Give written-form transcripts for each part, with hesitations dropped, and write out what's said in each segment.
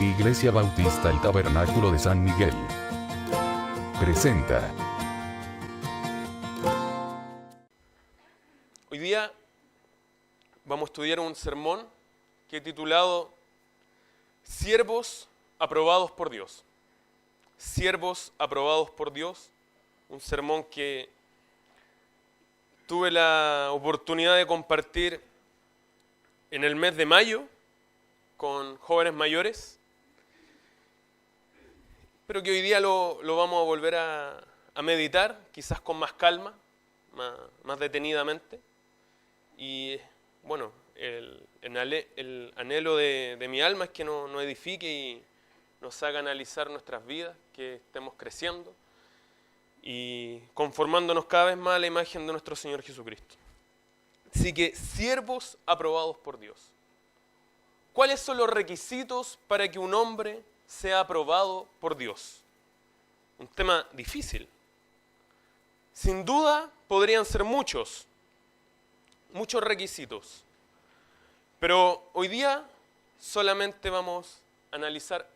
Iglesia Bautista El Tabernáculo de San Miguel presenta. Hoy día vamos a estudiar un sermón que he titulado Siervos aprobados por Dios. Siervos aprobados por Dios, un sermón que tuve la oportunidad de compartir en el mes de mayo con jóvenes mayores, pero que hoy día lo vamos a volver a meditar, quizás con más calma, más detenidamente. Y bueno, el anhelo de mi alma es que nos edifique y nos haga analizar nuestras vidas, que estemos creciendo y conformándonos cada vez más a la imagen de nuestro Señor Jesucristo. Así que, siervos aprobados por Dios. ¿Cuáles son los requisitos para que un hombre sea aprobado por Dios? Un tema difícil. Sin duda podrían ser muchos requisitos. Pero hoy día solamente vamos a analizar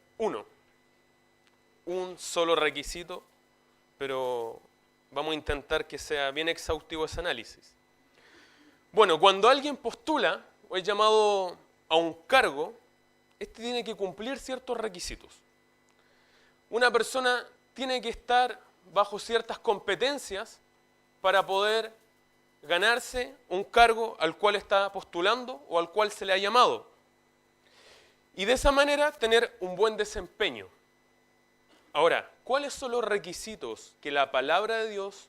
un solo requisito, pero vamos a intentar que sea bien exhaustivo ese análisis. Bueno, cuando alguien postula o es llamado a un cargo, este tiene que cumplir ciertos requisitos. Una persona tiene que estar bajo ciertas competencias para poder ganarse un cargo al cual está postulando o al cual se le ha llamado. Y de esa manera tener un buen desempeño. Ahora, ¿cuáles son los requisitos que la palabra de Dios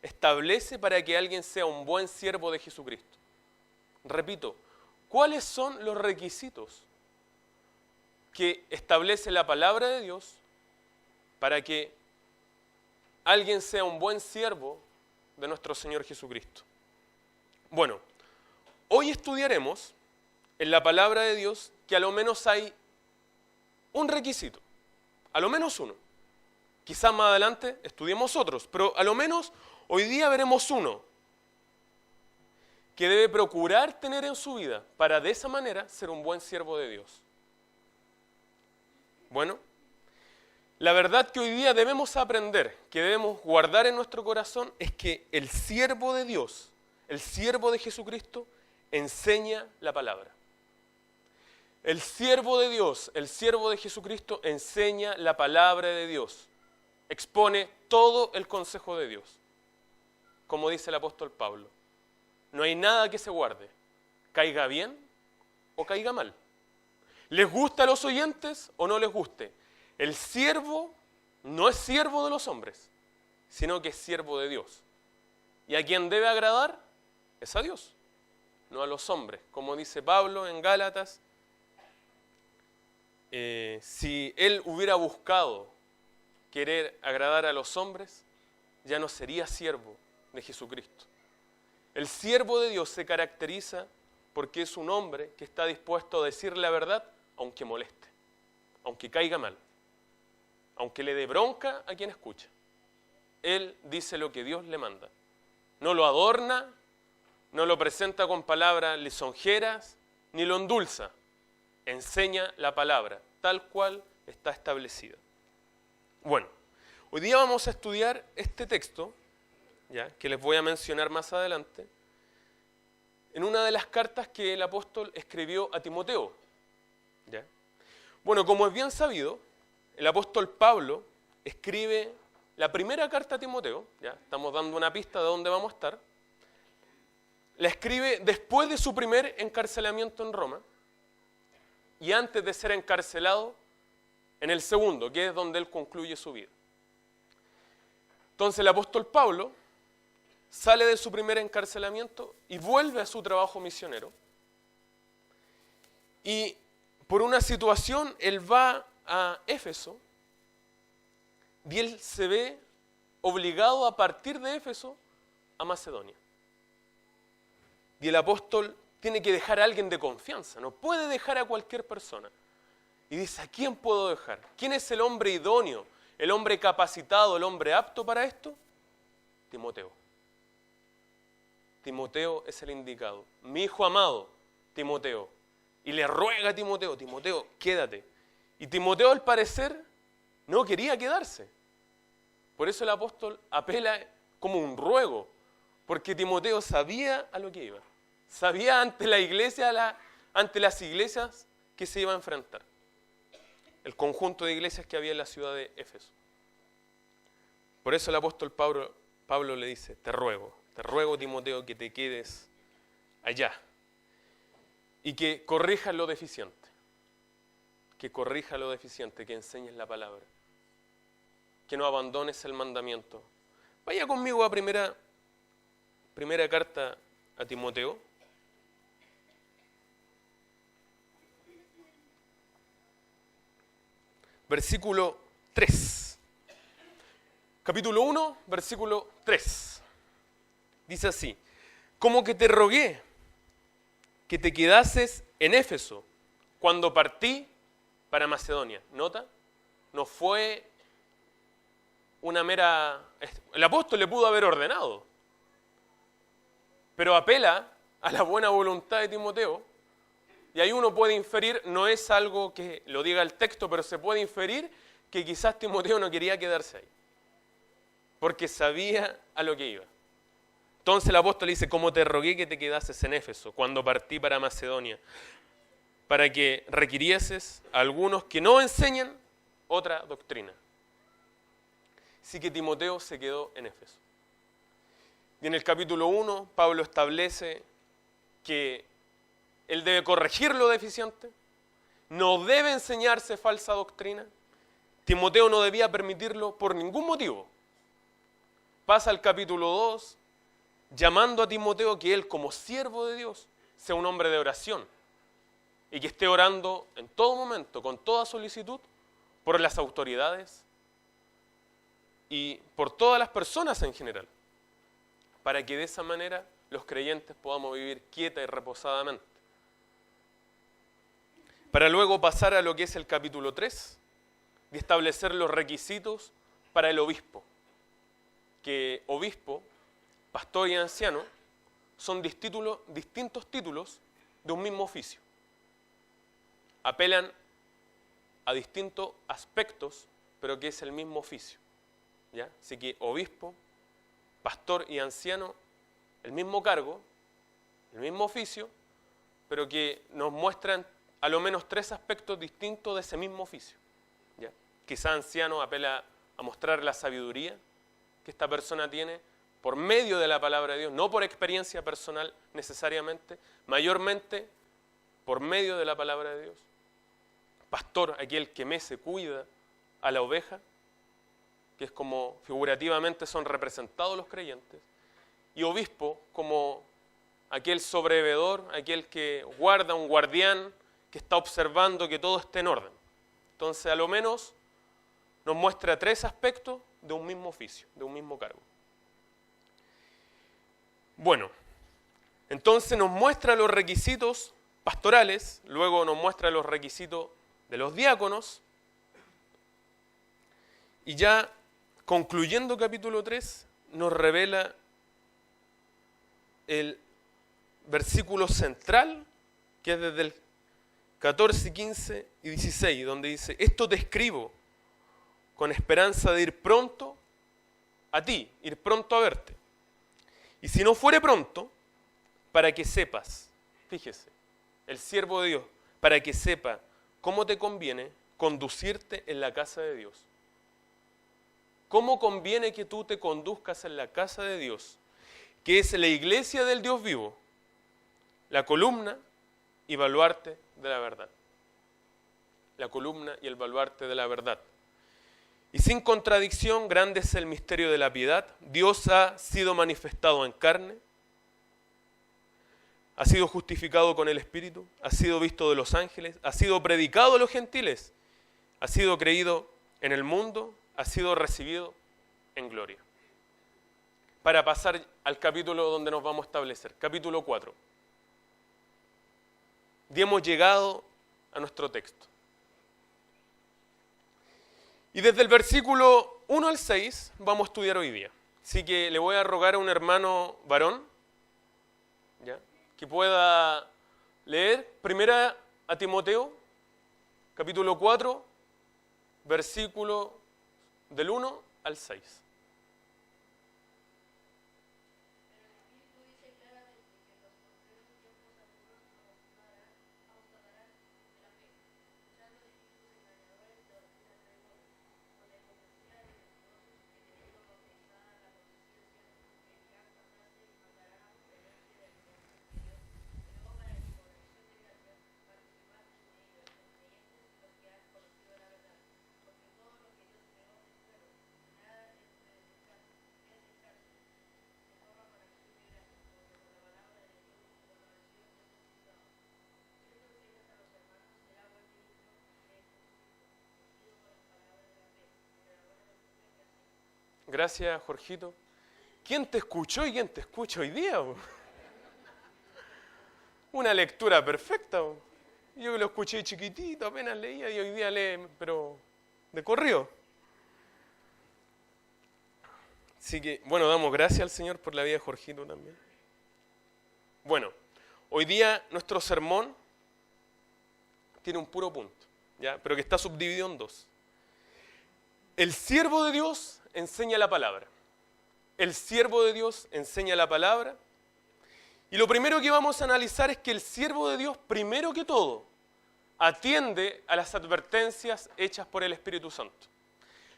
establece para que alguien sea un buen siervo de Jesucristo? Repito, ¿cuáles son los requisitos que establece la palabra de Dios para que alguien sea un buen siervo de nuestro Señor Jesucristo? Bueno, hoy estudiaremos en la palabra de Dios que a lo menos hay un requisito, a lo menos uno. Quizás más adelante estudiemos otros, pero a lo menos hoy día veremos uno que debe procurar tener en su vida para de esa manera ser un buen siervo de Dios. Bueno, la verdad que hoy día debemos aprender, que debemos guardar en nuestro corazón, es que el siervo de Dios, el siervo de Jesucristo, enseña la palabra. El siervo de Dios, el siervo de Jesucristo, enseña la palabra de Dios. Expone todo el consejo de Dios. Como dice el apóstol Pablo, no hay nada que se guarde, caiga bien o caiga mal. ¿Les gusta a los oyentes o no les guste? El siervo no es siervo de los hombres, sino que es siervo de Dios. Y a quien debe agradar es a Dios, no a los hombres. Como dice Pablo en Gálatas, si él hubiera buscado querer agradar a los hombres, ya no sería siervo de Jesucristo. El siervo de Dios se caracteriza porque es un hombre que está dispuesto a decir la verdad aunque moleste, aunque caiga mal, aunque le dé bronca a quien escucha. Él dice lo que Dios le manda. No lo adorna, no lo presenta con palabras lisonjeras, ni lo endulza. Enseña la palabra tal cual está establecida. Bueno, hoy día vamos a estudiar este texto, ¿ya?, que les voy a mencionar más adelante, en una de las cartas que el apóstol escribió a Timoteo, ¿ya? Bueno, como es bien sabido, el apóstol Pablo escribe la primera carta a Timoteo, ¿ya?, estamos dando una pista de dónde vamos a estar, la escribe después de su primer encarcelamiento en Roma y antes de ser encarcelado en el segundo, que es donde él concluye su vida. Entonces el apóstol Pablo sale de su primer encarcelamiento y vuelve a su trabajo misionero. Y por una situación él va a Éfeso y él se ve obligado a partir de Éfeso a Macedonia. Y el apóstol tiene que dejar a alguien de confianza, no puede dejar a cualquier persona. Y dice, ¿a quién puedo dejar? ¿Quién es el hombre idóneo, el hombre capacitado, el hombre apto para esto? Timoteo. Timoteo es el indicado. Mi hijo amado, Timoteo. Y le ruega a Timoteo, Timoteo, quédate. Y Timoteo, al parecer, no quería quedarse. Por eso el apóstol apela como un ruego, porque Timoteo sabía a lo que iba. Sabía ante la iglesia, ante las iglesias que se iba a enfrentar. El conjunto de iglesias que había en la ciudad de Éfeso. Por eso el apóstol Pablo le dice, te ruego Timoteo que te quedes allá y que corrijas lo deficiente. Que corrija lo deficiente, que enseñes la palabra. Que no abandones el mandamiento. Vaya conmigo a primera carta a Timoteo. Versículo 3. Capítulo 1, versículo 3. Dice así, como que te rogué que te quedases en Éfeso cuando partí para Macedonia. ¿Nota? No fue una mera... El apóstol le pudo haber ordenado, pero apela a la buena voluntad de Timoteo, y ahí uno puede inferir, no es algo que lo diga el texto, pero se puede inferir que quizás Timoteo no quería quedarse ahí, porque sabía a lo que iba. Entonces el apóstol dice, como te rogué que te quedases en Éfeso cuando partí para Macedonia, para que requirieses a algunos que no enseñan otra doctrina. Así que Timoteo se quedó en Éfeso. Y en el capítulo 1, Pablo establece que él debe corregir lo deficiente, no debe enseñarse falsa doctrina. Timoteo no debía permitirlo por ningún motivo. Pasa al capítulo 2, llamando a Timoteo que él, como siervo de Dios, sea un hombre de oración y que esté orando en todo momento, con toda solicitud, por las autoridades y por todas las personas en general, para que de esa manera los creyentes podamos vivir quieta y reposadamente. Para luego pasar a lo que es el capítulo 3, de establecer los requisitos para el obispo. Que obispo, pastor y anciano son distintos títulos de un mismo oficio. Apelan a distintos aspectos, pero que es el mismo oficio. ¿Ya? Así que obispo, pastor y anciano, el mismo cargo, el mismo oficio, pero que nos muestran a lo menos 3 aspectos distintos de ese mismo oficio. ¿Ya? Quizá anciano apela a mostrar la sabiduría que esta persona tiene por medio de la palabra de Dios, no por experiencia personal necesariamente, mayormente por medio de la palabra de Dios. Pastor, aquel que mece, cuida a la oveja, que es como figurativamente son representados los creyentes, y obispo como aquel sobreveedor, aquel que guarda, un guardián, que está observando que todo esté en orden. Entonces, a lo menos nos muestra 3 aspectos de un mismo oficio, de un mismo cargo. Bueno, entonces nos muestra los requisitos pastorales, luego nos muestra los requisitos de los diáconos, y ya concluyendo capítulo 3, nos revela el versículo central, que es desde el 14, 15 y 16, donde dice, esto te escribo con esperanza de ir pronto a ti, ir pronto a verte. Y si no fuere pronto, para que sepas, fíjese, el siervo de Dios, para que sepa cómo te conviene conducirte en la casa de Dios. ¿Cómo conviene que tú te conduzcas en la casa de Dios, que es la iglesia del Dios vivo, la columna y baluarte de la verdad? La columna y el baluarte de la verdad. Y sin contradicción, grande es el misterio de la piedad. Dios ha sido manifestado en carne, ha sido justificado con el Espíritu, ha sido visto de los ángeles, ha sido predicado a los gentiles, ha sido creído en el mundo, ha sido recibido en gloria. Para pasar al capítulo donde nos vamos a establecer, capítulo 4. Y hemos llegado a nuestro texto. Y desde el versículo 1 al 6 vamos a estudiar hoy día. Así que le voy a rogar a un hermano varón, ¿ya?, que pueda leer primera a Timoteo, capítulo 4, versículo del 1 al 6. Gracias, Jorgito. ¿Quién te escuchó y quién te escucha hoy día? Una lectura perfecta. Yo que lo escuché chiquitito, apenas leía, y hoy día lee, pero de corrido. Así que, bueno, damos gracias al Señor por la vida de Jorgito también. Bueno, hoy día nuestro sermón tiene un puro punto, ¿ya? Pero que está subdividido en dos. El siervo de Dios enseña la palabra. El siervo de Dios enseña la palabra. Y lo primero que vamos a analizar es que el siervo de Dios, primero que todo, atiende a las advertencias hechas por el Espíritu Santo.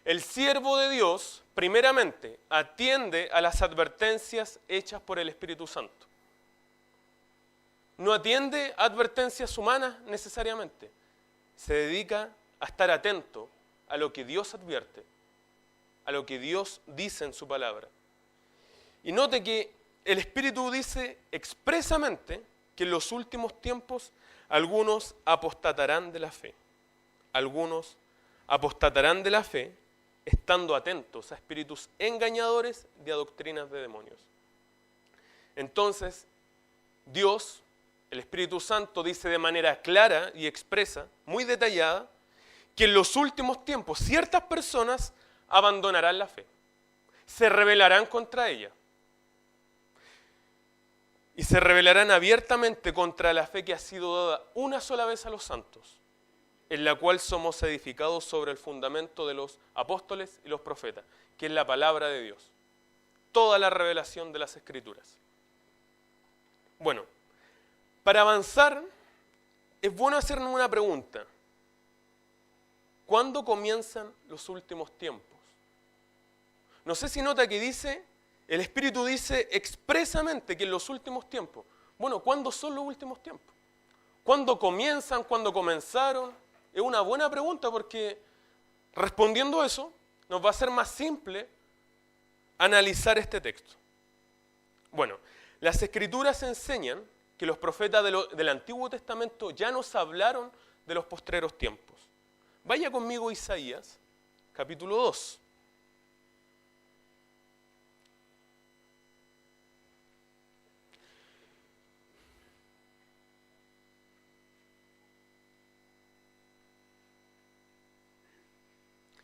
El siervo de Dios, primeramente, atiende a las advertencias hechas por el Espíritu Santo. No atiende a advertencias humanas necesariamente. Se dedica a estar atento a lo que Dios advierte, a lo que Dios dice en su palabra. Y note que el Espíritu dice expresamente que en los últimos tiempos algunos apostatarán de la fe. Algunos apostatarán de la fe estando atentos a espíritus engañadores y a doctrinas de demonios. Entonces, Dios, el Espíritu Santo, dice de manera clara y expresa, muy detallada, que en los últimos tiempos ciertas personas abandonarán la fe, se rebelarán contra ella y se rebelarán abiertamente contra la fe que ha sido dada una sola vez a los santos, en la cual somos edificados sobre el fundamento de los apóstoles y los profetas, que es la palabra de Dios, toda la revelación de las Escrituras. Bueno, para avanzar es bueno hacernos una pregunta. ¿Cuándo comienzan los últimos tiempos? No sé si nota que dice, el Espíritu dice expresamente que en los últimos tiempos. Bueno, ¿cuándo son los últimos tiempos? ¿Cuándo comienzan? ¿Cuándo comenzaron? Es una buena pregunta porque respondiendo eso nos va a ser más simple analizar este texto. Bueno, las Escrituras enseñan que los profetas del Antiguo Testamento ya nos hablaron de los postreros tiempos. Vaya conmigo a Isaías, capítulo 2.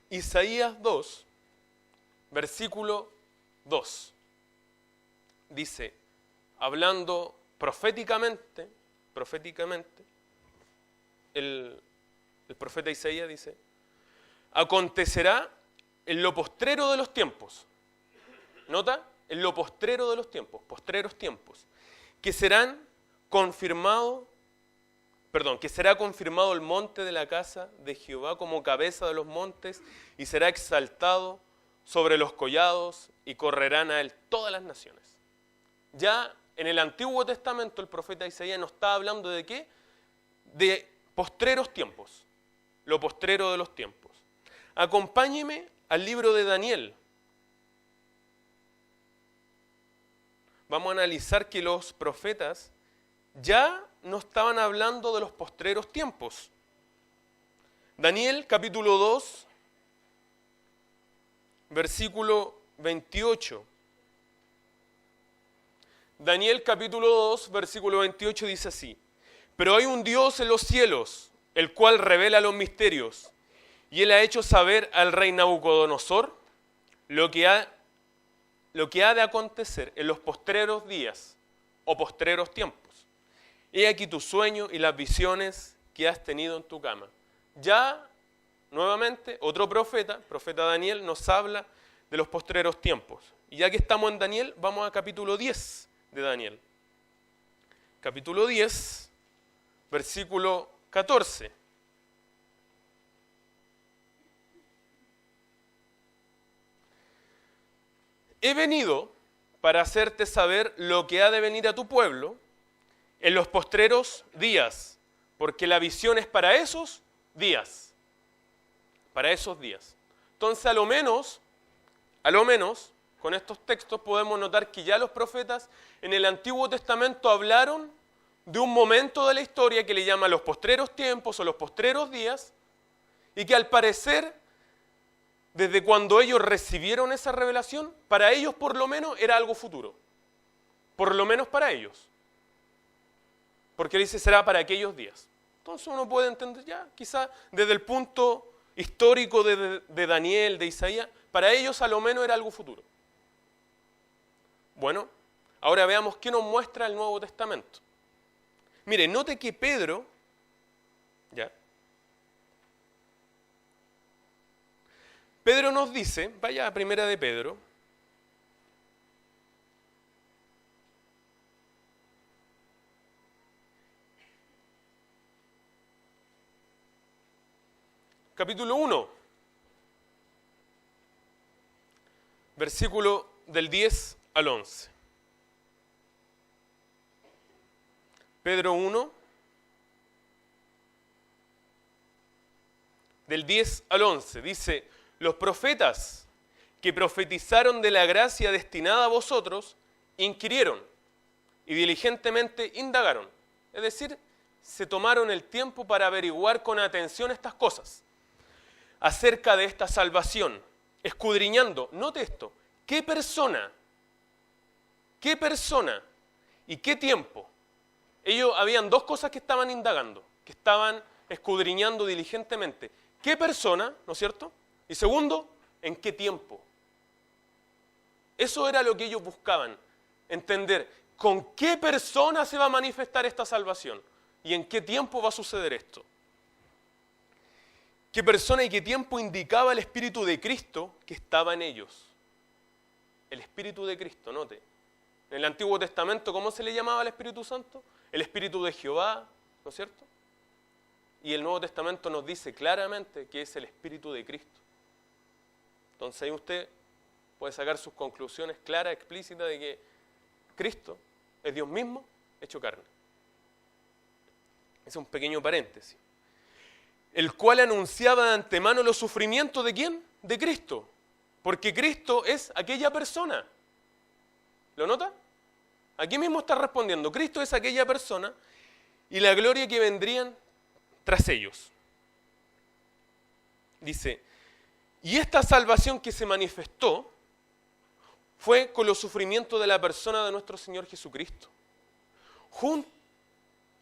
Isaías 2, versículo 2. Dice, hablando proféticamente, el profeta Isaías dice, acontecerá en lo postrero de los tiempos. ¿Nota? En lo postrero de los tiempos, postreros tiempos, que será confirmado el monte de la casa de Jehová como cabeza de los montes y será exaltado sobre los collados y correrán a él todas las naciones. Ya en el Antiguo Testamento el profeta Isaías nos está hablando de ¿qué? De postreros tiempos, lo postrero de los tiempos. Acompáñeme al libro de Daniel. Vamos a analizar que los profetas ya no estaban hablando de los postreros tiempos. Daniel capítulo 2, versículo 28. Daniel capítulo 2, versículo 28 dice así: pero hay un Dios en los cielos, el cual revela los misterios, y él ha hecho saber al rey Nabucodonosor lo que ha de acontecer en los postreros días o postreros tiempos. He aquí tu sueño y las visiones que has tenido en tu cama. Ya nuevamente, otro profeta, profeta Daniel, nos habla de los postreros tiempos. Y ya que estamos en Daniel, vamos a capítulo 10 de Daniel. Capítulo 10, versículo 14. He venido para hacerte saber lo que ha de venir a tu pueblo en los postreros días, porque la visión es para esos días. Para esos días. Entonces, a lo menos, con estos textos podemos notar que ya los profetas en el Antiguo Testamento hablaron de un momento de la historia que le llaman los postreros tiempos o los postreros días, y que al parecer, desde cuando ellos recibieron esa revelación, para ellos por lo menos era algo futuro. Por lo menos para ellos. Porque dice será para aquellos días. Entonces uno puede entender ya, quizá desde el punto histórico de Daniel, de Isaías, para ellos a lo menos era algo futuro. Bueno, ahora veamos qué nos muestra el Nuevo Testamento. Mire, note que Pedro, ¿ya? Pedro nos dice, vaya a primera de Pedro, capítulo 1, versículo del 10 al 11. Pedro 1, del 10 al 11, dice: los profetas que profetizaron de la gracia destinada a vosotros, inquirieron y diligentemente indagaron. Es decir, se tomaron el tiempo para averiguar con atención estas cosas acerca de esta salvación, escudriñando, note esto, ¿qué persona y qué tiempo? Ellos habían dos cosas que estaban indagando, que estaban escudriñando diligentemente. ¿Qué persona, no es cierto? Y segundo, ¿en qué tiempo? Eso era lo que ellos buscaban, entender con qué persona se va a manifestar esta salvación y en qué tiempo va a suceder esto. ¿Qué persona y qué tiempo indicaba el Espíritu de Cristo que estaba en ellos? El Espíritu de Cristo, note. En el Antiguo Testamento, ¿cómo se le llamaba al Espíritu Santo? El Espíritu de Jehová, ¿no es cierto? Y el Nuevo Testamento nos dice claramente que es el Espíritu de Cristo. Entonces ahí usted puede sacar sus conclusiones claras, explícitas de que Cristo es Dios mismo hecho carne. Ese es un pequeño paréntesis. El cual anunciaba de antemano los sufrimientos ¿de quién? De Cristo. Porque Cristo es aquella persona. ¿Lo nota? Aquí mismo está respondiendo. Cristo es aquella persona y la gloria que vendrían tras ellos. Dice, y esta salvación que se manifestó fue con los sufrimientos de la persona de nuestro Señor Jesucristo.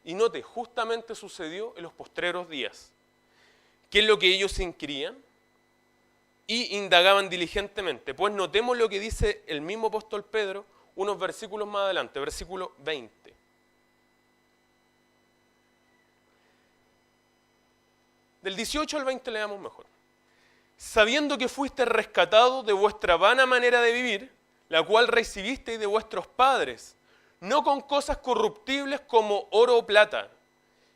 Y note, justamente sucedió en los postreros días. ¿Qué es lo que ellos inquirían? Y indagaban diligentemente. Pues notemos lo que dice el mismo apóstol Pedro unos versículos más adelante, versículo 20. Del 18 al 20 leamos mejor. Sabiendo que fuiste rescatados de vuestra vana manera de vivir, la cual recibisteis de vuestros padres, no con cosas corruptibles como oro o plata,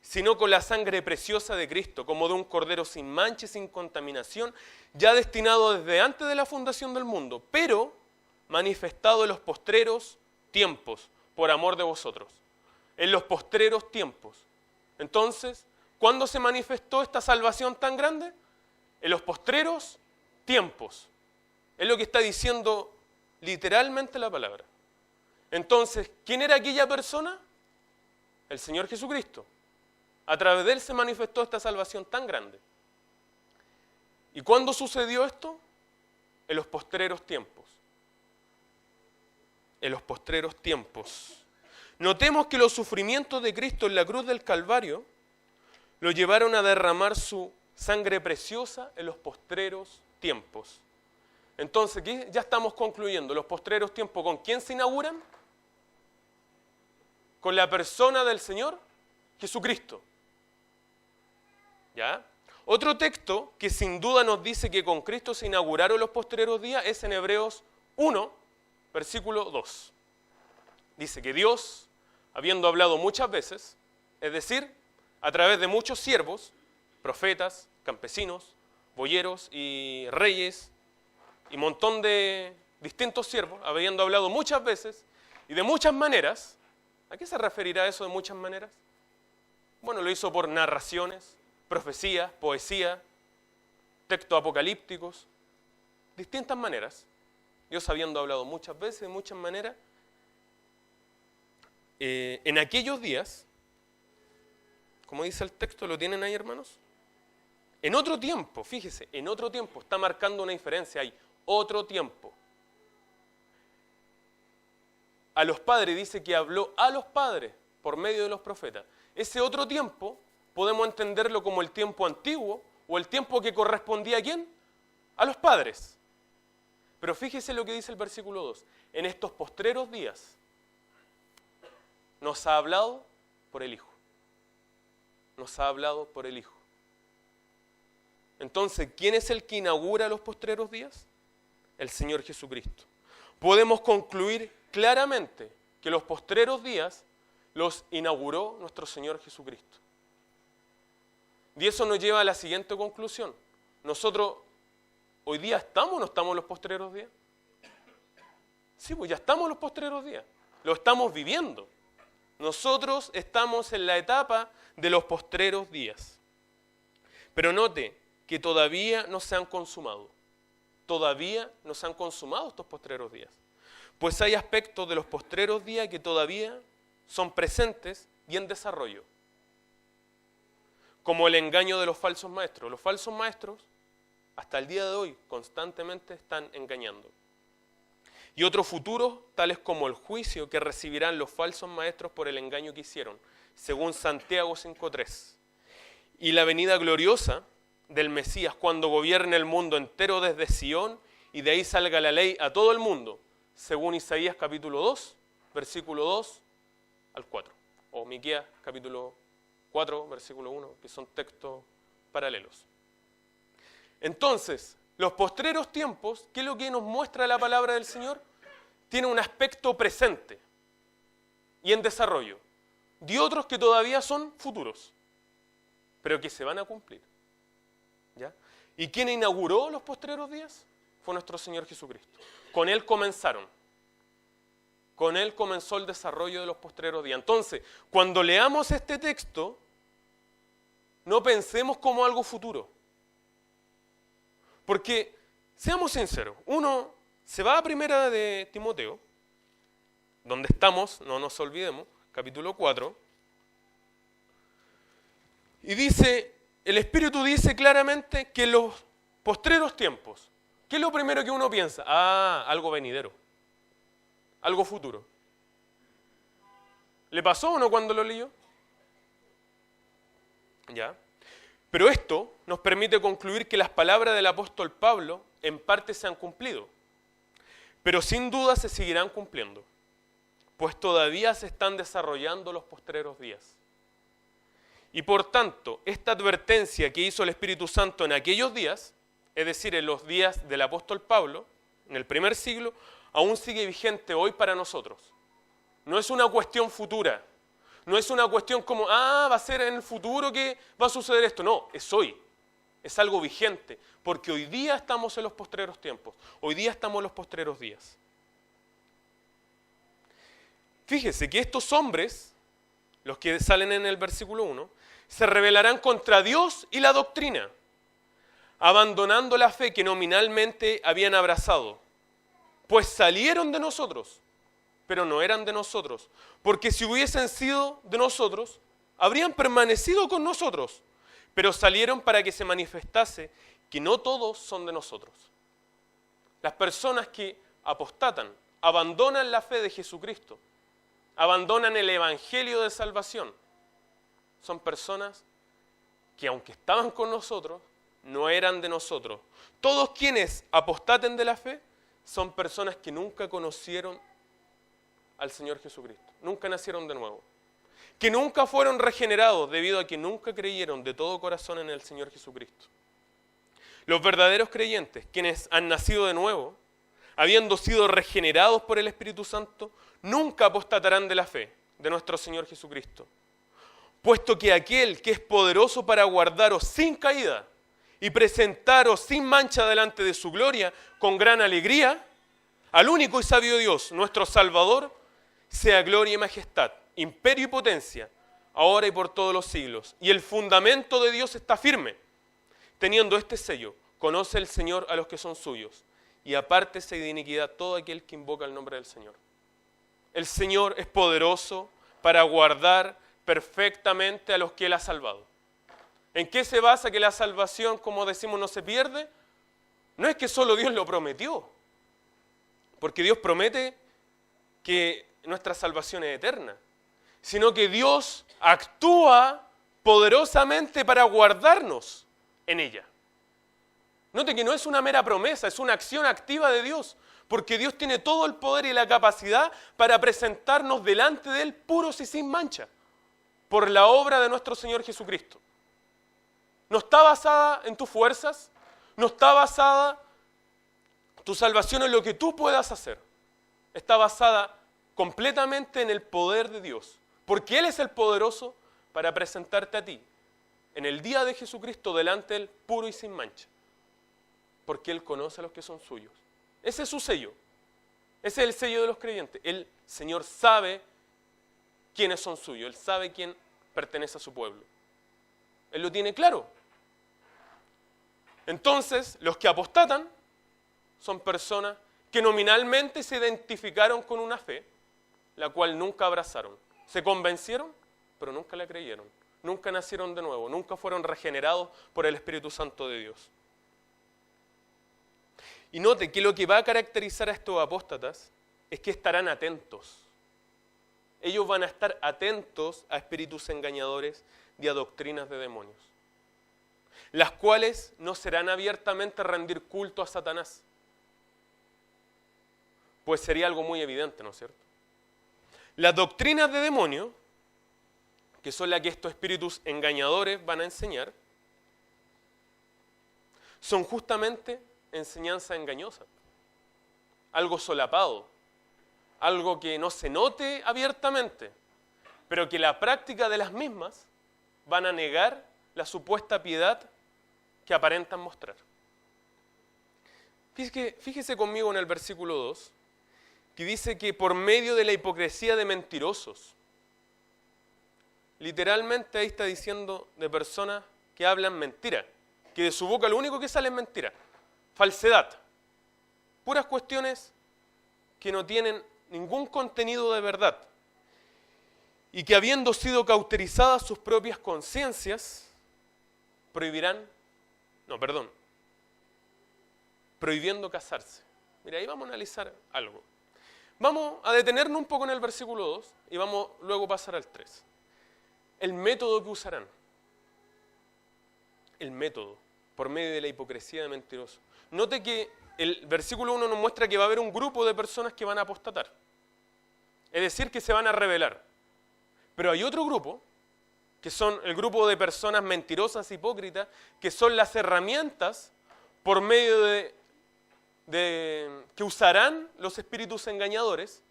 sino con la sangre preciosa de Cristo, como de un cordero sin mancha y sin contaminación, ya destinado desde antes de la fundación del mundo, pero manifestado en los postreros tiempos, por amor de vosotros. En los postreros tiempos. Entonces, ¿cuándo se manifestó esta salvación tan grande? En los postreros tiempos. Es lo que está diciendo literalmente la palabra. Entonces, ¿quién era aquella persona? El Señor Jesucristo. A través de Él se manifestó esta salvación tan grande. ¿Y cuándo sucedió esto? En los postreros tiempos. En los postreros tiempos. Notemos que los sufrimientos de Cristo en la cruz del Calvario lo llevaron a derramar su sangre preciosa en los postreros tiempos. Entonces, aquí ya estamos concluyendo. Los postreros tiempos, ¿con quién se inauguran? Con la persona del Señor Jesucristo. ¿Ya? Otro texto que sin duda nos dice que con Cristo se inauguraron los postreros días es en Hebreos 1, versículo 2. Dice que Dios, habiendo hablado muchas veces, es decir, a través de muchos siervos, profetas, campesinos, boyeros y reyes, y montón de distintos siervos, habiendo hablado muchas veces y de muchas maneras. ¿A qué se referirá eso de muchas maneras? Bueno, lo hizo por narraciones, profecías, poesía, textos apocalípticos, distintas maneras. Dios habiendo hablado muchas veces, de muchas maneras, en aquellos días, como dice el texto, ¿lo tienen ahí, hermanos? En otro tiempo, fíjese, en otro tiempo, está marcando una diferencia ahí, otro tiempo. A los padres dice que habló a los padres por medio de los profetas. Ese otro tiempo podemos entenderlo como el tiempo antiguo o el tiempo que correspondía ¿a quién? A los padres. Pero fíjese lo que dice el versículo 2. En estos postreros días nos ha hablado por el Hijo. Nos ha hablado por el Hijo. Entonces, ¿quién es el que inaugura los postreros días? El Señor Jesucristo. Podemos concluir claramente que los postreros días los inauguró nuestro Señor Jesucristo. Y eso nos lleva a la siguiente conclusión. Nosotros, ¿hoy día estamos o no estamos en los postreros días? Sí, pues ya estamos en los postreros días. Lo estamos viviendo. Nosotros estamos en la etapa de los postreros días. Pero note que todavía no se han consumado. Todavía no se han consumado estos postreros días. Pues hay aspectos de los postreros días que todavía son presentes y en desarrollo. Como el engaño de los falsos maestros. Los falsos maestros, hasta el día de hoy, constantemente están engañando. Y otros futuros, tales como el juicio que recibirán los falsos maestros por el engaño que hicieron, según Santiago 5.3. Y la venida gloriosa del Mesías, cuando gobierne el mundo entero desde Sion, y de ahí salga la ley a todo el mundo, según Isaías capítulo 2, versículo 2 al 4. O Miqueas capítulo 4, versículo 1, que son textos paralelos. Entonces, los postreros tiempos, ¿qué es lo que nos muestra la palabra del Señor? Tiene un aspecto presente y en desarrollo, de otros que todavía son futuros, pero que se van a cumplir. ¿Ya? ¿Y quién inauguró los postreros días? Fue nuestro Señor Jesucristo. Con Él comenzaron. Con Él comenzó el desarrollo de los postreros días. Entonces, cuando leamos este texto, no pensemos como algo futuro. Porque, seamos sinceros, uno se va a primera de Timoteo, donde estamos, no nos olvidemos, capítulo 4, y dice, el Espíritu dice claramente que en los postreros tiempos, ¿qué es lo primero que uno piensa? Algo venidero, algo futuro. ¿Le pasó o no cuando lo leyó? ¿Ya? Pero esto nos permite concluir que las palabras del apóstol Pablo en parte se han cumplido, pero sin duda se seguirán cumpliendo, pues todavía se están desarrollando los postreros días. Y por tanto, esta advertencia que hizo el Espíritu Santo en aquellos días, es decir, en los días del apóstol Pablo, en el primer siglo, aún sigue vigente hoy para nosotros. No es una cuestión futura. No es una cuestión como, va a ser en el futuro que va a suceder esto. No, es hoy. Es algo vigente, porque hoy día estamos en los postreros tiempos. Hoy día estamos en los postreros días. Fíjese que estos hombres, los que salen en el versículo 1, se rebelarán contra Dios y la doctrina, abandonando la fe que nominalmente habían abrazado, pues salieron de nosotros, pero no eran de nosotros, porque si hubiesen sido de nosotros, habrían permanecido con nosotros, pero salieron para que se manifestase que no todos son de nosotros. Las personas que apostatan, abandonan la fe de Jesucristo, abandonan el evangelio de salvación, son personas que aunque estaban con nosotros, no eran de nosotros. Todos quienes apostaten de la fe son personas que nunca conocieron al Señor Jesucristo, nunca nacieron de nuevo. que nunca fueron regenerados debido a que nunca creyeron de todo corazón en el Señor Jesucristo. Los verdaderos creyentes, quienes han nacido de nuevo, habiendo sido regenerados por el Espíritu Santo, nunca apostatarán de la fe de nuestro Señor Jesucristo, puesto que aquel que es poderoso para guardaros sin caída y presentaros sin mancha delante de su gloria con gran alegría, al único y sabio Dios, nuestro Salvador, sea gloria y majestad, imperio y potencia, ahora y por todos los siglos. Y el fundamento de Dios está firme, teniendo este sello: conoce el Señor a los que son suyos, y apártese de iniquidad todo aquel que invoca el nombre del Señor. El Señor es poderoso para guardar perfectamente a los que Él ha salvado. ¿En qué se basa que la salvación, como decimos, no se pierde? No es que solo Dios lo prometió, porque Dios promete que nuestra salvación es eterna, sino que Dios actúa poderosamente para guardarnos en ella. Note que no es una mera promesa, es una acción activa de Dios, porque Dios tiene todo el poder y la capacidad para presentarnos delante de Él puros y sin mancha, por la obra de nuestro Señor Jesucristo. No está basada en tus fuerzas, no está basada tu salvación en lo que tú puedas hacer. Está basada completamente en el poder de Dios, porque Él es el poderoso para presentarte a ti en el día de Jesucristo delante de Él puro y sin mancha, porque Él conoce a los que son suyos. Ese es su sello, ese es el sello de los creyentes. El Señor sabe quiénes son suyos, Él sabe quién pertenece a su pueblo. Él lo tiene claro. Entonces, los que apostatan son personas que nominalmente se identificaron con una fe, la cual nunca abrazaron. Se convencieron, pero nunca la creyeron. Nunca nacieron de nuevo, nunca fueron regenerados por el Espíritu Santo de Dios. Y note que lo que va a caracterizar a estos apóstatas es que estarán atentos. Ellos van a estar atentos a espíritus engañadores y a doctrinas de demonios, las cuales no serán abiertamente rendir culto a Satanás, pues sería algo muy evidente, ¿no es cierto? Las doctrinas de demonios, que son las que estos espíritus engañadores van a enseñar, son justamente enseñanza engañosa, algo solapado, algo que no se note abiertamente, pero que la práctica de las mismas van a negar la supuesta piedad que aparentan mostrar. Fíjese conmigo en el versículo 2, que dice que por medio de la hipocresía de mentirosos, literalmente ahí está diciendo de personas que hablan mentira, que de su boca lo único que sale es mentira, falsedad, puras cuestiones que no tienen ningún contenido de verdad, y que habiendo sido cauterizadas sus propias conciencias, prohibiendo casarse. Mira, ahí vamos a analizar algo. Vamos a detenernos un poco en el versículo 2 y vamos luego a pasar al 3. El método que usarán. El método, por medio de la hipocresía de mentirosos. Note que el versículo 1 nos muestra que va a haber un grupo de personas que van a apostatar. Es decir, que se van a rebelar. Pero hay otro grupo, que son el grupo de personas mentirosas, hipócritas, que son las herramientas por medio que usarán los espíritus engañadores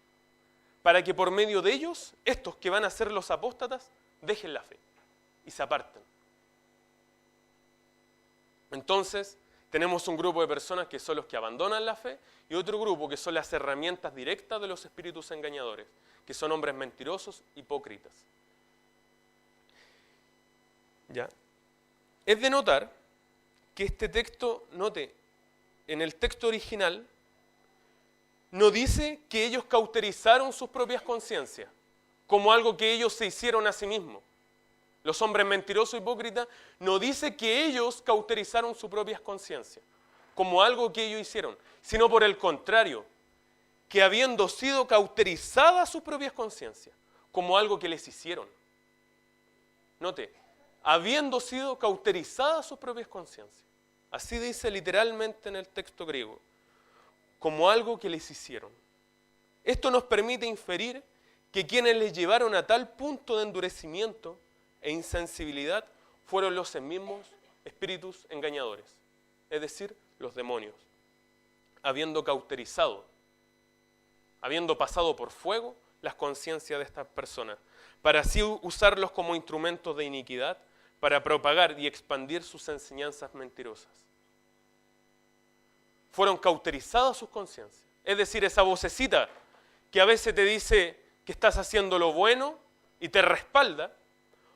para que por medio de ellos, estos que van a ser los apóstatas, dejen la fe y se aparten. Entonces, tenemos un grupo de personas que son los que abandonan la fe y otro grupo que son las herramientas directas de los espíritus engañadores, que son hombres mentirosos, hipócritas. ¿Ya? Es de notar que este texto, note, en el texto original, no dice que ellos cauterizaron sus propias conciencias, como algo que ellos se hicieron a sí mismos. Los hombres mentirosos, hipócritas, no dice que ellos cauterizaron sus propias conciencias, como algo que ellos hicieron, sino por el contrario, que habiendo sido cauterizadas sus propias conciencias, como algo que les hicieron. Note, habiendo sido cauterizadas sus propias conciencias. Así dice literalmente en el texto griego, como algo que les hicieron. Esto nos permite inferir que quienes les llevaron a tal punto de endurecimiento e insensibilidad fueron los mismos espíritus engañadores, es decir, los demonios, habiendo cauterizado, habiendo pasado por fuego las conciencias de estas personas, para así usarlos como instrumentos de iniquidad, para propagar y expandir sus enseñanzas mentirosas. Fueron cauterizadas sus conciencias, es decir, esa vocecita que a veces te dice que estás haciendo lo bueno y te respalda,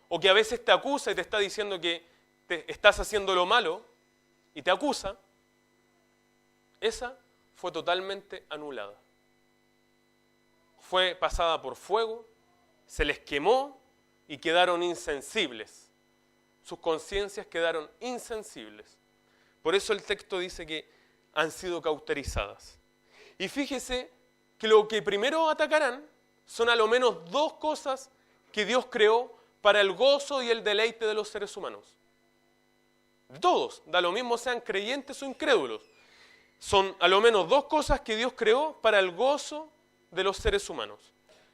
o que a veces te acusa y te está diciendo que estás haciendo lo malo y te acusa, esa fue totalmente anulada. Fue pasada por fuego, se les quemó y quedaron insensibles. Sus conciencias quedaron insensibles. Por eso el texto dice que han sido cauterizadas. Y fíjese que lo que primero atacarán son a lo menos dos cosas que Dios creó para el gozo y el deleite de los seres humanos. De todos, da lo mismo sean creyentes o incrédulos. Son a lo menos dos cosas que Dios creó para el gozo de los seres humanos.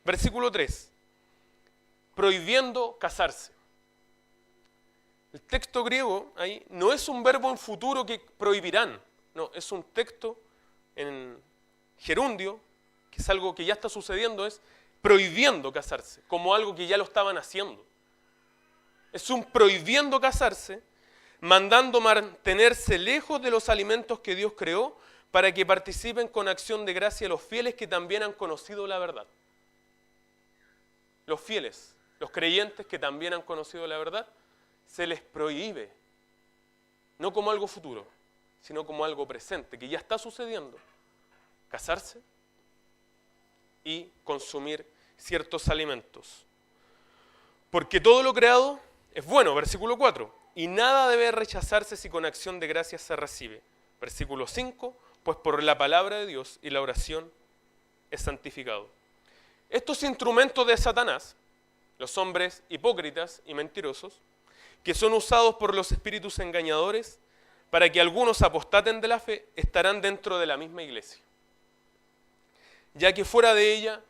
Versículo 3. Prohibiendo casarse. El texto griego ahí no es un verbo en futuro que prohibirán. No, es un texto en gerundio, que es algo que ya está sucediendo, es prohibiendo casarse, como algo que ya lo estaban haciendo. Es un prohibiendo casarse, mandando mantenerse lejos de los alimentos que Dios creó para que participen con acción de gracia los fieles que también han conocido la verdad. Los fieles, los creyentes que también han conocido la verdad, se les prohíbe, no como algo futuro, sino como algo presente, que ya está sucediendo, casarse y consumir ciertos alimentos. Porque todo lo creado es bueno, versículo 4, y nada debe rechazarse si con acción de gracias se recibe. Versículo 5, pues por la palabra de Dios y la oración es santificado. Estos instrumentos de Satanás, los hombres hipócritas y mentirosos, que son usados por los espíritus engañadores para que algunos apostaten de la fe, estarán dentro de la misma iglesia. Ya que fuera de ella,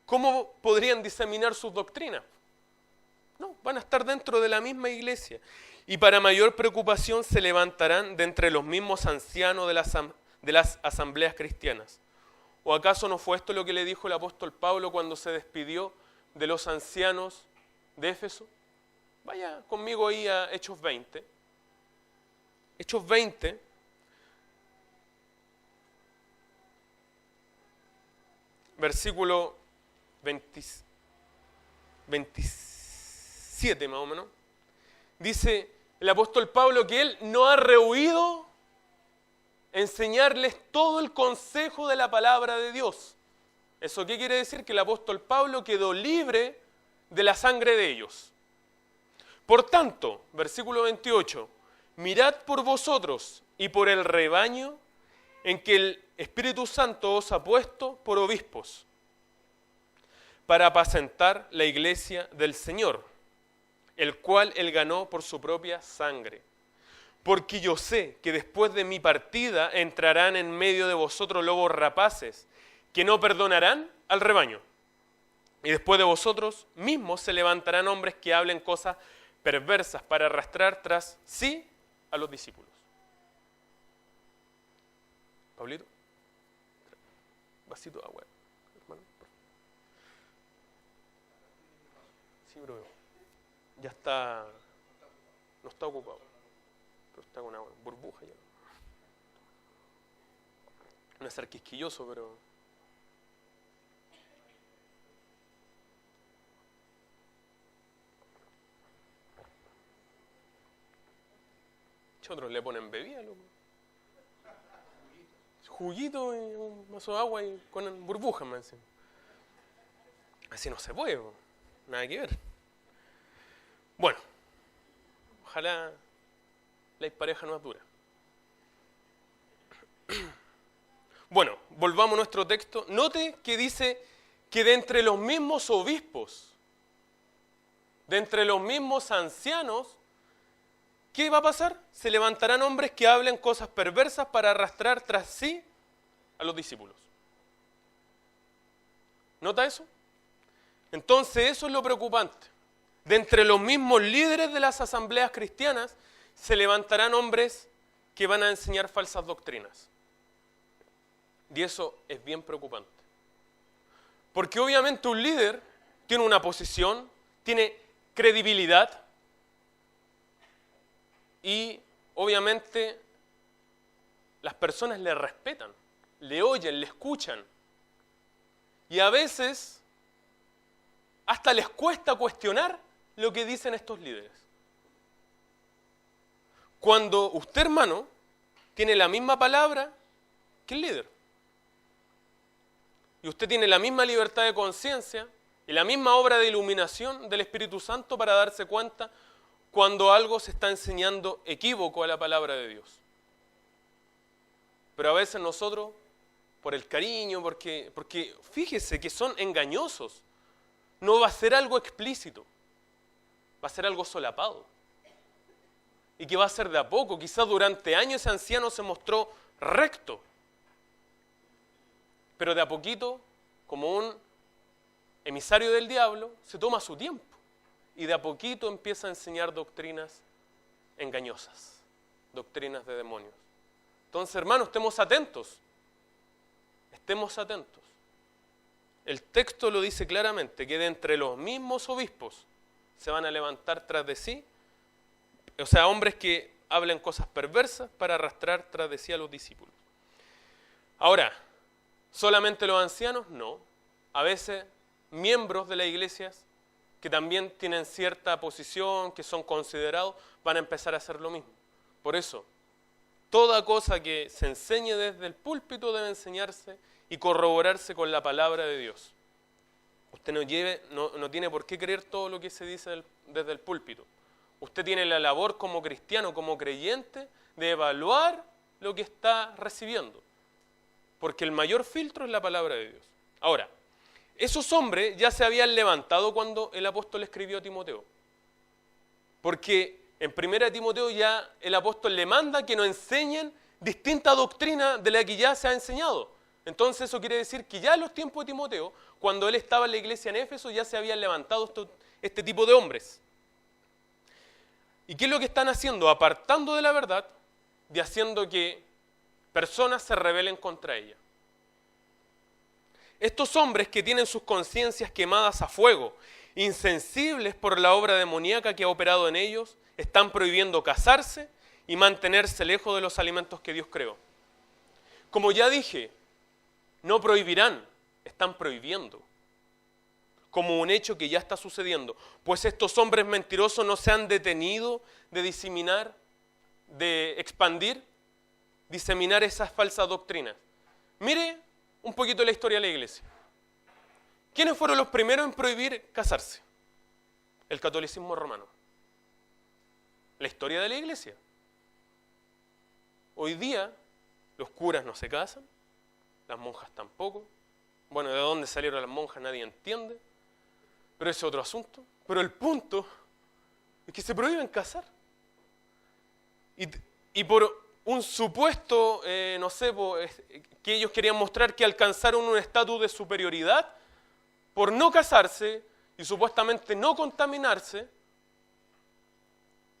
¿cómo podrían diseminar sus doctrinas? No, van a estar dentro de la misma iglesia. Y para mayor preocupación se levantarán de entre los mismos ancianos de las asambleas cristianas. ¿O acaso no fue esto lo que le dijo el apóstol Pablo cuando se despidió de los ancianos de Éfeso? Vaya conmigo ahí a Hechos 20. Hechos 20. Versículo 27 más o menos. Dice el apóstol Pablo que él no ha rehuido enseñarles todo el consejo de la palabra de Dios. ¿Eso qué quiere decir? Que el apóstol Pablo quedó libre de la sangre de ellos. Por tanto, versículo 28, mirad por vosotros y por el rebaño en que el Espíritu Santo os ha puesto por obispos, para apacentar la iglesia del Señor, el cual él ganó por su propia sangre. Porque yo sé que después de mi partida entrarán en medio de vosotros lobos rapaces, que no perdonarán al rebaño. Y después de vosotros mismos se levantarán hombres que hablen cosas perversas para arrastrar tras sí a los discípulos. Pablito, vasito de agua, hermano. Sí, bro. Ya está, no está ocupado, pero está con una burbuja ya. No es ser quisquilloso, pero otros le ponen bebida, loco. Juguito y un vaso de agua y con burbujas, me dicen. Así no se puede, nada que ver. Bueno, ojalá la pareja no es dura. Bueno, volvamos a nuestro texto. Note que dice que de entre los mismos obispos, de entre los mismos ancianos, ¿qué va a pasar? Se levantarán hombres que hablen cosas perversas para arrastrar tras sí a los discípulos. ¿Nota eso? Entonces eso es lo preocupante. De entre los mismos líderes de las asambleas cristianas se levantarán hombres que van a enseñar falsas doctrinas. Y eso es bien preocupante. Porque obviamente un líder tiene una posición, tiene credibilidad y obviamente las personas le respetan, le oyen, le escuchan. Y a veces hasta les cuesta cuestionar lo que dicen estos líderes. Cuando usted, hermano, tiene la misma palabra que el líder, y usted tiene la misma libertad de conciencia y la misma obra de iluminación del Espíritu Santo para darse cuenta cuando algo se está enseñando equívoco a la palabra de Dios. Pero a veces nosotros, por el cariño, porque fíjese que son engañosos, no va a ser algo explícito, va a ser algo solapado. Y que va a ser de a poco, quizás durante años ese anciano se mostró recto, pero de a poquito, como un emisario del diablo, se toma su tiempo y de a poquito empieza a enseñar doctrinas engañosas, doctrinas de demonios. Entonces, hermanos, estemos atentos, estemos atentos. El texto lo dice claramente, que de entre los mismos obispos se van a levantar tras de sí, o sea, hombres que hablen cosas perversas para arrastrar tras de sí a los discípulos. Ahora, ¿solamente los ancianos? No. A veces miembros de las iglesias que también tienen cierta posición, que son considerados, van a empezar a hacer lo mismo. Por eso, toda cosa que se enseñe desde el púlpito debe enseñarse y corroborarse con la palabra de Dios. Usted no tiene por qué creer todo lo que se dice desde el púlpito. Usted tiene la labor como cristiano, como creyente, de evaluar lo que está recibiendo. Porque el mayor filtro es la palabra de Dios. Ahora, esos hombres ya se habían levantado cuando el apóstol escribió a Timoteo. Porque en 1 Timoteo ya el apóstol le manda que nos enseñen distinta doctrina de la que ya se ha enseñado. Entonces eso quiere decir que ya en los tiempos de Timoteo, cuando él estaba en la iglesia en Éfeso, ya se habían levantado este tipo de hombres. ¿Y qué es lo que están haciendo? Apartando de la verdad y haciendo que personas se rebelen contra ella. Estos hombres que tienen sus conciencias quemadas a fuego, insensibles por la obra demoníaca que ha operado en ellos, están prohibiendo casarse y mantenerse lejos de los alimentos que Dios creó. Como ya dije, no prohibirán, están prohibiendo, como un hecho que ya está sucediendo, pues estos hombres mentirosos no se han detenido de diseminar, de expandir, diseminar esas falsas doctrinas. Mire un poquito la historia de la iglesia. ¿Quiénes fueron los primeros en prohibir casarse? El catolicismo romano. La historia de la iglesia. Hoy día los curas no se casan, las monjas tampoco. Bueno, de dónde salieron las monjas nadie entiende, pero ese es otro asunto. Pero el punto es que se prohíben casar. Y por un supuesto, que ellos querían mostrar que alcanzaron un estatus de superioridad por no casarse y supuestamente no contaminarse.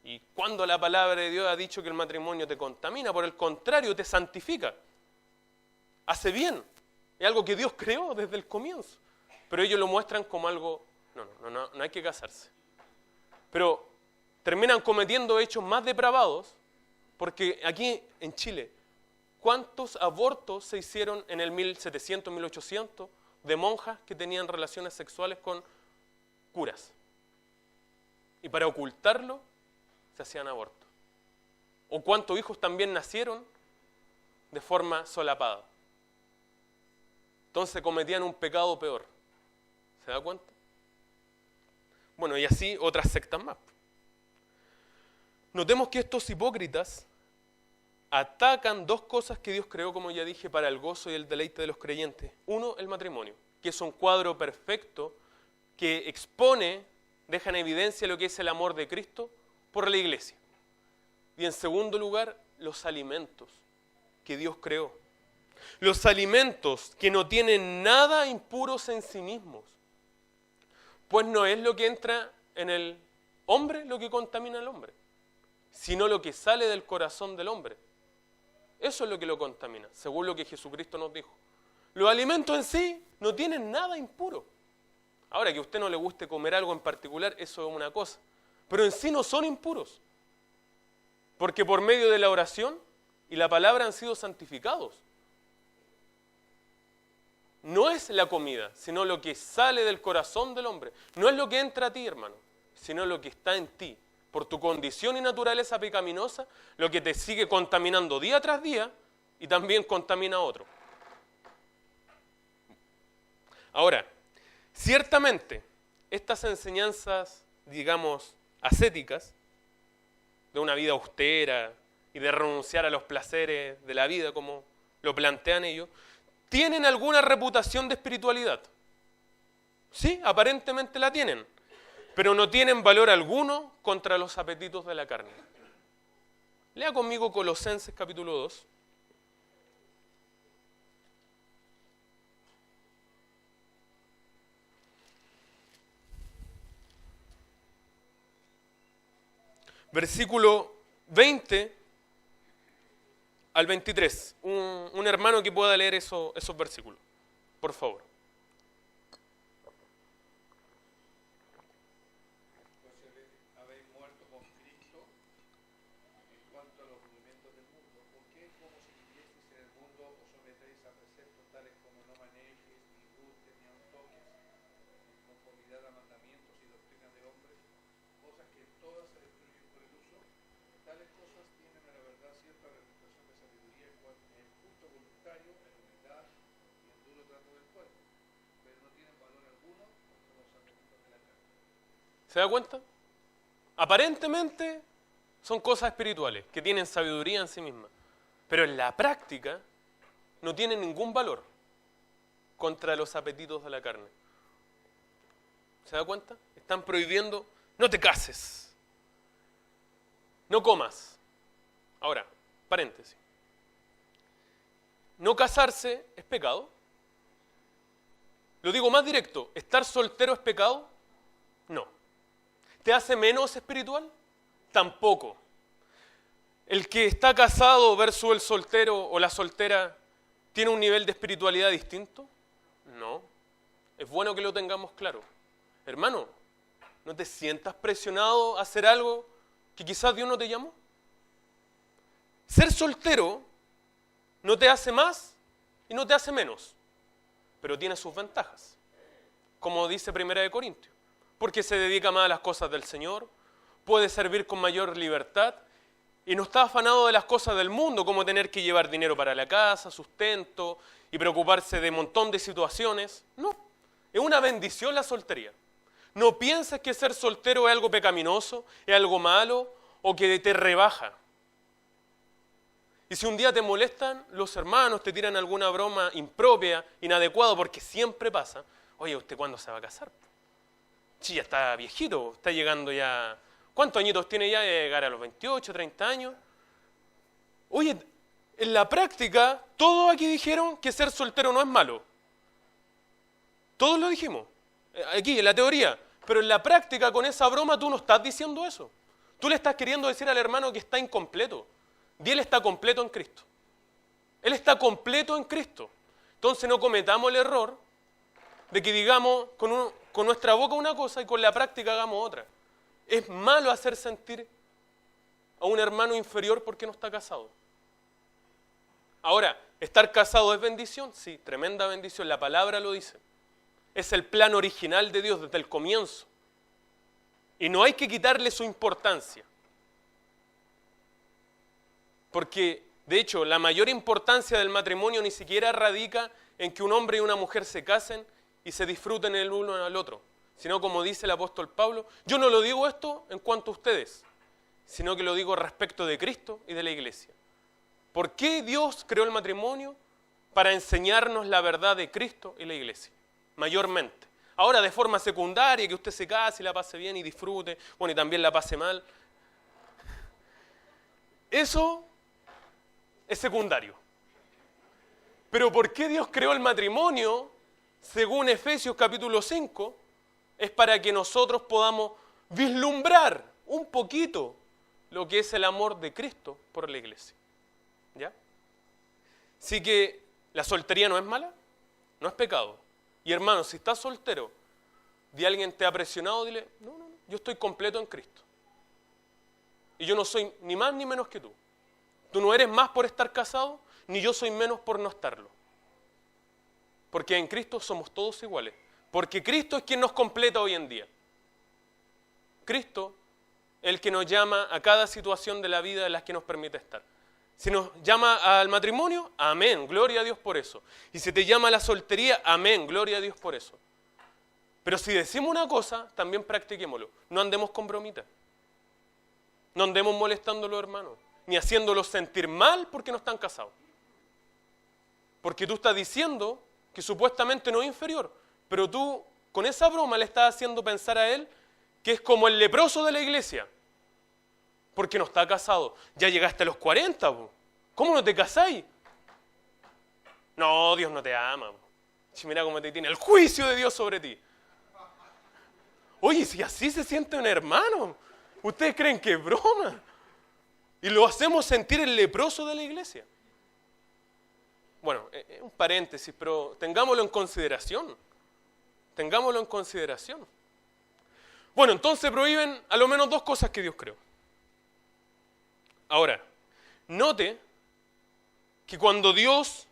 Y cuando la palabra de Dios ha dicho que el matrimonio te contamina, por el contrario, te santifica. Hace bien. Es algo que Dios creó desde el comienzo. Pero ellos lo muestran como algo, no hay que casarse. Pero terminan cometiendo hechos más depravados, porque aquí en Chile, ¿cuántos abortos se hicieron en el 1700, 1800 de monjas que tenían relaciones sexuales con curas? Y para ocultarlo, se hacían abortos. ¿O cuántos hijos también nacieron de forma solapada? Entonces cometían un pecado peor. ¿Se da cuenta? Bueno, y así otras sectas más. Notemos que estos hipócritas atacan dos cosas que Dios creó, como ya dije, para el gozo y el deleite de los creyentes. Uno, el matrimonio, que es un cuadro perfecto que expone, deja en evidencia lo que es el amor de Cristo por la iglesia. Y en segundo lugar, los alimentos que Dios creó. Los alimentos que no tienen nada impuros en sí mismos. pues no es lo que entra en el hombre lo que contamina al hombre, sino lo que sale del corazón del hombre. Eso es lo que lo contamina, según lo que Jesucristo nos dijo. Los alimentos en sí no tienen nada impuro. Ahora, que a usted no le guste comer algo en particular, eso es una cosa. Pero en sí no son impuros. Porque por medio de la oración y la palabra han sido santificados. No es la comida, sino lo que sale del corazón del hombre. No es lo que entra a ti, hermano, sino lo que está en ti. Por tu condición y naturaleza pecaminosa, lo que te sigue contaminando día tras día y también contamina a otro. Ahora, ciertamente, estas enseñanzas, digamos, ascéticas, de una vida austera y de renunciar a los placeres de la vida, como lo plantean ellos, tienen alguna reputación de espiritualidad. Sí, aparentemente la tienen, pero no tienen valor alguno contra los apetitos de la carne. Lea conmigo Colosenses capítulo 2. Versículo 20 al 23. Un hermano que pueda leer esos versículos, por favor. Habéis muerto con Cristo en cuanto a los rudimentos del mundo. ¿Por qué, como si vivieseis en el mundo, os sometéis a preceptos tales como no manejes, ni gustes, ni aun toques, en conformidad a mandamientos y doctrinas de hombres, cosas que todas se destruyen por el uso? Tales cosas tienen a la verdad cierta reputación de sabiduría en el culto voluntario, en humildad y en duro trato del cuerpo, pero no tienen valor alguno contra los apetitos de la carne. ¿Se da cuenta? Aparentemente son cosas espirituales que tienen sabiduría en sí mismas, pero en la práctica no tienen ningún valor contra los apetitos de la carne. ¿Se da cuenta? Están prohibiendo, no te cases, no comas. Ahora, paréntesis. No casarse es pecado. Lo digo más directo, ¿estar soltero es pecado? No. ¿Te hace menos espiritual? Tampoco. ¿El que está casado versus el soltero o la soltera tiene un nivel de espiritualidad distinto? No. Es bueno que lo tengamos claro. Hermano, ¿no te sientas presionado a hacer algo que quizás Dios no te llamó? Ser soltero no te hace más y no te hace menos, pero tiene sus ventajas, como dice 1 Corintios. Porque se dedica más a las cosas del Señor, puede servir con mayor libertad y no está afanado de las cosas del mundo, como tener que llevar dinero para la casa, sustento y preocuparse de un montón de situaciones. No, es una bendición la soltería. No pienses que ser soltero es algo pecaminoso, es algo malo o que te rebaja. Y si un día te molestan los hermanos, te tiran alguna broma impropia, inadecuada, porque siempre pasa, oye, ¿usted cuándo se va a casar? Sí, ya está viejito, está llegando ya... ¿Cuántos añitos tiene ya de llegar a los 28, 30 años? Oye, en la práctica, todos aquí dijeron que ser soltero no es malo. Todos lo dijimos, aquí en la teoría. Pero en la práctica, con esa broma, tú no estás diciendo eso. Tú le estás queriendo decir al hermano que está incompleto. Y él está completo en Cristo. Él está completo en Cristo. Entonces no cometamos el error de que digamos con nuestra boca una cosa y con la práctica hagamos otra. Es malo hacer sentir a un hermano inferior porque no está casado. Ahora, ¿estar casado es bendición? Sí, tremenda bendición, la palabra lo dice. Es el plan original de Dios desde el comienzo. Y no hay que quitarle su importancia. Porque, de hecho, la mayor importancia del matrimonio ni siquiera radica en que un hombre y una mujer se casen y se disfruten el uno al otro, sino como dice el apóstol Pablo, yo no lo digo esto en cuanto a ustedes, sino que lo digo respecto de Cristo y de la iglesia. ¿Por qué Dios creó el matrimonio? Para enseñarnos la verdad de Cristo y la iglesia, mayormente. Ahora de forma secundaria, que usted se case y la pase bien y disfrute, bueno, y también la pase mal. Eso es secundario. Pero ¿por qué Dios creó el matrimonio? Según Efesios capítulo 5, es para que nosotros podamos vislumbrar un poquito lo que es el amor de Cristo por la iglesia. ¿Ya? Así que la soltería no es mala, no es pecado. Y hermano, si estás soltero y alguien te ha presionado, dile, no, yo estoy completo en Cristo. Y yo no soy ni más ni menos que tú. Tú no eres más por estar casado, ni yo soy menos por no estarlo. Porque en Cristo somos todos iguales. Porque Cristo es quien nos completa hoy en día. Cristo es el que nos llama a cada situación de la vida en la que nos permite estar. Si nos llama al matrimonio, amén, gloria a Dios por eso. Y si te llama a la soltería, amén, gloria a Dios por eso. Pero si decimos una cosa, también practiquémoslo. No andemos con bromitas. No andemos molestando a los hermanos, ni haciéndolos sentir mal porque no están casados. Porque tú estás diciendo que supuestamente no es inferior, pero tú con esa broma le estás haciendo pensar a él que es como el leproso de la iglesia, porque no está casado. Ya llegaste a los 40, ¿cómo no te casáis? No, Dios no te ama. Mira cómo te tiene el juicio de Dios sobre ti. Oye, si así se siente un hermano, ¿ustedes creen que es broma? Y lo hacemos sentir el leproso de la iglesia. Bueno, es un paréntesis, pero tengámoslo en consideración. Tengámoslo en consideración. Bueno, entonces prohíben a lo menos dos cosas que Dios creó. Ahora, note que cuando Dios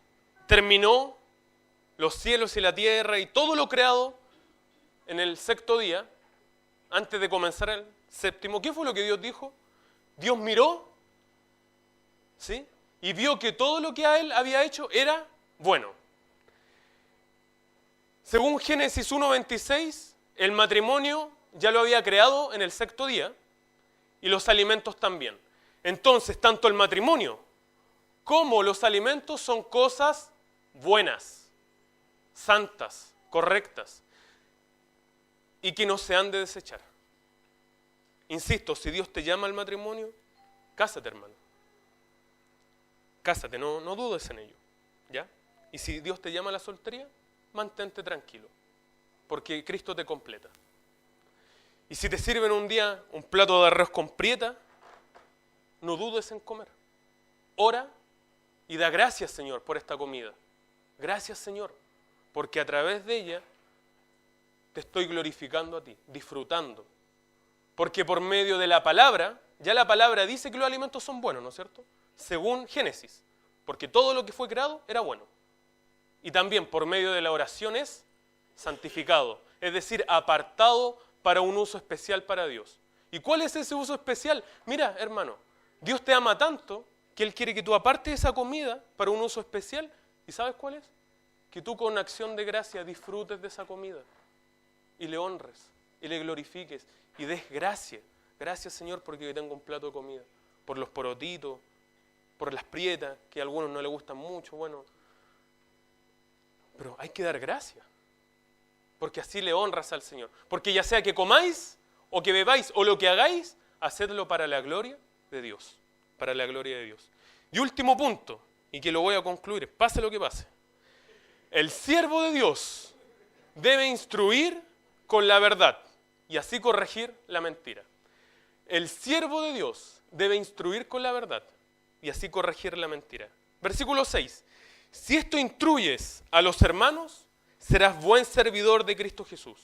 terminó los cielos y la tierra y todo lo creado en el sexto día, antes de comenzar el séptimo, ¿qué fue lo que Dios dijo? Dios miró, ¿sí? Y vio que todo lo que a él había hecho era bueno. Según Génesis 1:26, el matrimonio ya lo había creado en el sexto día y los alimentos también. Entonces, tanto el matrimonio como los alimentos son cosas buenas, santas, correctas y que no se han de desechar. Insisto, si Dios te llama al matrimonio, cásate, hermano. Cásate, no dudes en ello, ¿ya? Y si Dios te llama a la soltería, mantente tranquilo, porque Cristo te completa. Y si te sirven un día un plato de arroz con prieta, no dudes en comer. Ora y da gracias, Señor, por esta comida. Gracias, Señor, porque a través de ella te estoy glorificando a ti, disfrutando. Porque por medio de la palabra, ya la palabra dice que los alimentos son buenos, ¿no es cierto? Según Génesis, porque todo lo que fue creado era bueno. Y también por medio de la oración es santificado, es decir, apartado para un uso especial para Dios. ¿Y cuál es ese uso especial? Mira, hermano, Dios te ama tanto que Él quiere que tú apartes esa comida para un uso especial. ¿Y sabes cuál es? Que tú con acción de gracia disfrutes de esa comida y le honres y le glorifiques y des gracias. Gracias, Señor, porque tengo un plato de comida. Por los porotitos, por las prietas, que a algunos no les gustan mucho, bueno. Pero hay que dar gracias, porque así le honras al Señor. Porque ya sea que comáis, o que bebáis, o lo que hagáis, hacedlo para la gloria de Dios. Para la gloria de Dios. Y último punto, y que lo voy a concluir, pase lo que pase. El siervo de Dios debe instruir con la verdad, y así corregir la mentira. El siervo de Dios debe instruir con la verdad, y así corregir la mentira. Versículo 6. Si esto instruyes a los hermanos, serás buen servidor de Cristo Jesús,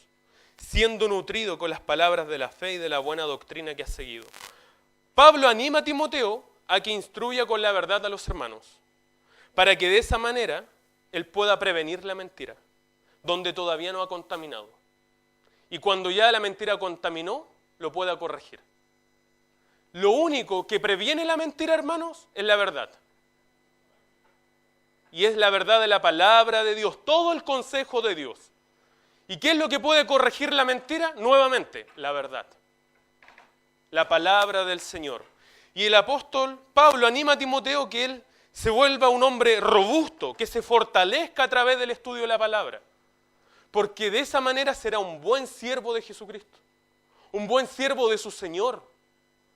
siendo nutrido con las palabras de la fe y de la buena doctrina que has seguido. Pablo anima a Timoteo a que instruya con la verdad a los hermanos, para que de esa manera él pueda prevenir la mentira, donde todavía no ha contaminado. Y cuando ya la mentira contaminó, lo pueda corregir. Lo único que previene la mentira, hermanos, es la verdad. Y es la verdad de la palabra de Dios, todo el consejo de Dios. ¿Y qué es lo que puede corregir la mentira? Nuevamente, la verdad. La palabra del Señor. Y el apóstol Pablo anima a Timoteo que él se vuelva un hombre robusto, que se fortalezca a través del estudio de la palabra. Porque de esa manera será un buen siervo de Jesucristo. Un buen siervo de su Señor.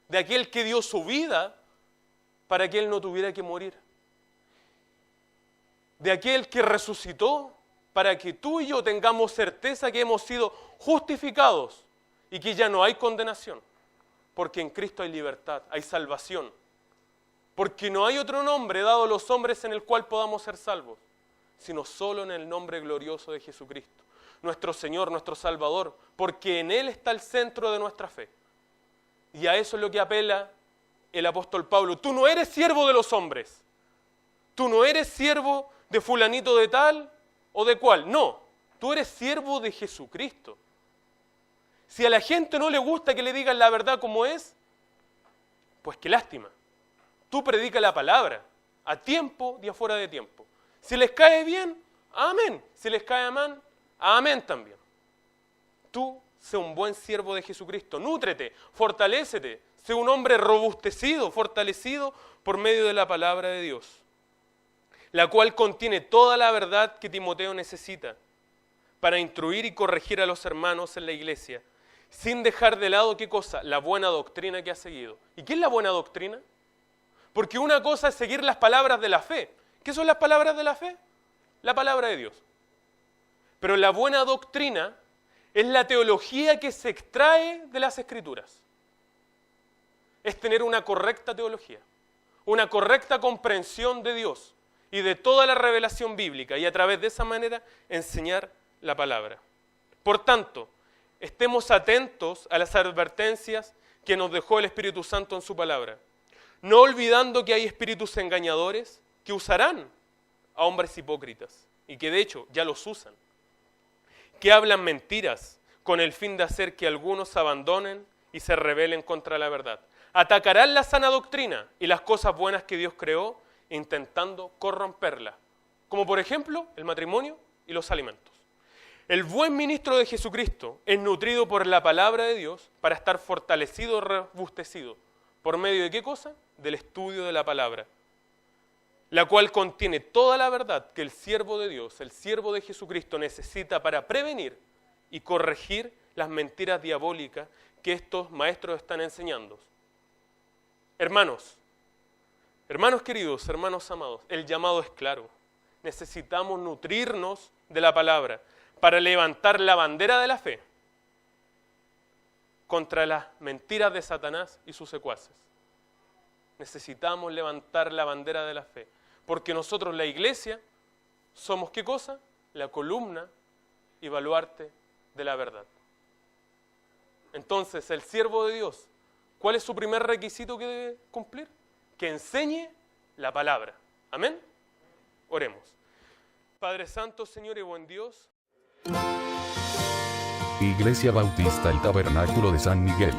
De aquel que dio su vida para que él no tuviera que morir. De aquel que resucitó para que tú y yo tengamos certeza que hemos sido justificados y que ya no hay condenación. Porque en Cristo hay libertad, hay salvación. Porque no hay otro nombre dado a los hombres en el cual podamos ser salvos, sino solo en el nombre glorioso de Jesucristo, nuestro Señor, nuestro Salvador, porque en Él está el centro de nuestra fe. Y a eso es lo que apela el apóstol Pablo. Tú no eres siervo de los hombres, tú no eres siervo de fulanito de tal o de cual, no, tú eres siervo de Jesucristo. Si a la gente no le gusta que le digan la verdad como es, pues qué lástima. Tú predica la palabra, a tiempo y afuera de tiempo. Si les cae bien, amén. Si les cae mal, amén también. Tú sé un buen siervo de Jesucristo, nútrete, fortalécete, sé un hombre robustecido, fortalecido por medio de la palabra de Dios, la cual contiene toda la verdad que Timoteo necesita para instruir y corregir a los hermanos en la iglesia, sin dejar de lado, ¿qué cosa? La buena doctrina que ha seguido. ¿Y qué es la buena doctrina? Porque una cosa es seguir las palabras de la fe. ¿Qué son las palabras de la fe? La palabra de Dios. Pero la buena doctrina es la teología que se extrae de las Escrituras. Es tener una correcta teología, una correcta comprensión de Dios y de toda la revelación bíblica, y a través de esa manera enseñar la palabra. Por tanto, estemos atentos a las advertencias que nos dejó el Espíritu Santo en su palabra, no olvidando que hay espíritus engañadores que usarán a hombres hipócritas, y que de hecho ya los usan, que hablan mentiras con el fin de hacer que algunos abandonen y se rebelen contra la verdad. Atacarán la sana doctrina y las cosas buenas que Dios creó, intentando corromperla, como por ejemplo el matrimonio y los alimentos. El buen ministro de Jesucristo es nutrido por la palabra de Dios para estar fortalecido, robustecido. ¿Por medio de qué cosa? Del estudio de la palabra, la cual contiene toda la verdad que el siervo de Dios, el siervo de Jesucristo, necesita para prevenir y corregir las mentiras diabólicas que estos maestros están enseñando. Hermanos queridos, hermanos amados, el llamado es claro. Necesitamos nutrirnos de la palabra para levantar la bandera de la fe contra las mentiras de Satanás y sus secuaces. Necesitamos levantar la bandera de la fe, porque nosotros, la iglesia, somos ¿qué cosa? La columna y baluarte de la verdad. Entonces, el siervo de Dios, ¿cuál es su primer requisito que debe cumplir? Que enseñe la palabra. ¿Amén? Oremos. Padre Santo, Señor y buen Dios. Iglesia Bautista El Tabernáculo de San Miguel.